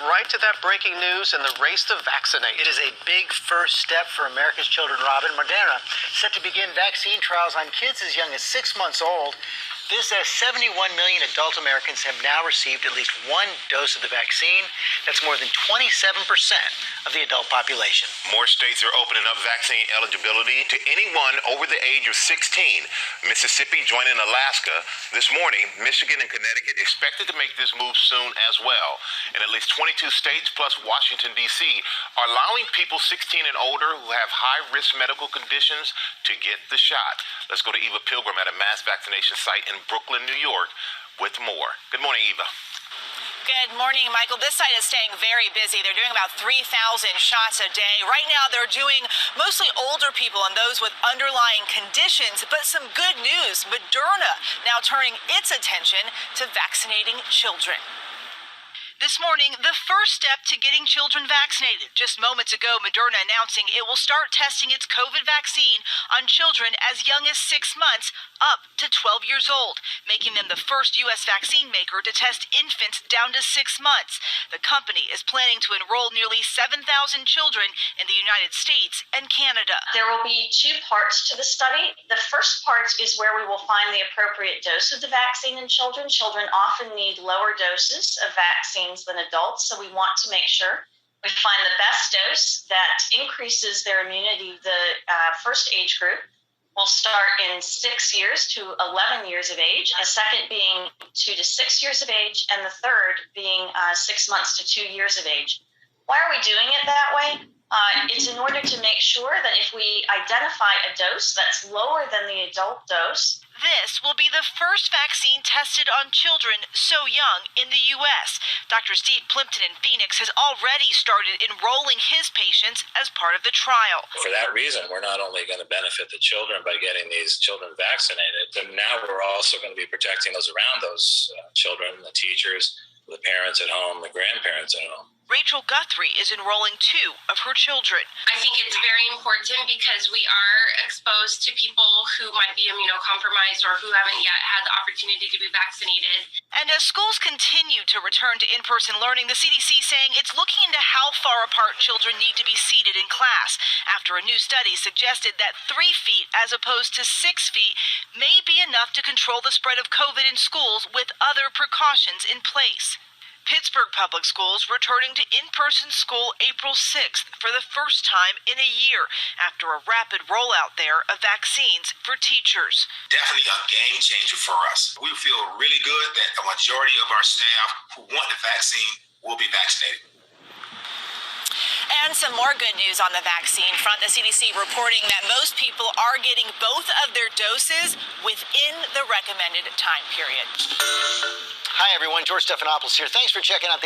right to that breaking news and the race to vaccinate. It is a big first step for America's children, Robin. Moderna set to begin vaccine trials on kids as young as 6 months old. This says 71 million adult Americans have now received at least one dose of the vaccine. That's more than 27% of the adult population. More states are opening up vaccine eligibility to anyone over the age of 16. Mississippi joining Alaska. This morning, Michigan and Connecticut expected to make this move soon as well. And at least 22 states plus Washington, D.C. are allowing people 16 and older who have high-risk medical conditions to get the shot. Let's go to Eva Pilgrim at a mass vaccination site in Brooklyn, New York, with more. Good morning, Eva. Good morning, Michael. This site is staying very busy. They're doing about 3,000 shots a day. Right now, they're doing mostly older people and those with underlying conditions. But some good news, Moderna now turning its attention to vaccinating children. This morning, the first step to getting children vaccinated. Just moments ago, Moderna announcing it will start testing its COVID vaccine on children as young as 6 months up to 12 years old, making them the first U.S. vaccine maker to test infants down to 6 months. The company is planning to enroll nearly 7,000 children in the United States and Canada. There will be 2 parts to the study. The first part is where we will find the appropriate dose of the vaccine in children. Children often need lower doses of vaccine than adults, so we want to make sure we find the best dose that increases their immunity. The first age group will start in 6 years to 11 years of age, the second being 2 to 6 years of age, and the third being 6 months to 2 years of age. Why are we doing it that way? It's in order to make sure that if we identify a dose that's lower than the adult dose, this will be the first vaccine tested on children so young in the U.S. Dr. Steve Plimpton in Phoenix has already started enrolling his patients as part of the trial. For that reason, we're not only going to benefit the children by getting these children vaccinated, but now we're also going to be protecting those around those children, the teachers, the parents at home, the grandparents at home. Rachel Guthrie is enrolling 2 of her children. I think it's very important because we are exposed to people who might be immunocompromised or who haven't yet had the opportunity to be vaccinated. And as schools continue to return to in-person learning, the CDC saying it's looking into how far apart children need to be seated in class after a new study suggested that 3 feet as opposed to 6 feet may be enough to control the spread of COVID in schools with other precautions in place. Pittsburgh Public Schools returning to in-person school April 6th for the first time in a year after a rapid rollout there of vaccines for teachers. Definitely a game changer for us. We feel really good that a majority of our staff who want the vaccine will be vaccinated. And some more good news on the vaccine front. The CDC reporting that most people are getting both of their doses within the recommended time period. Hi, everyone. George Stephanopoulos here. Thanks for checking out the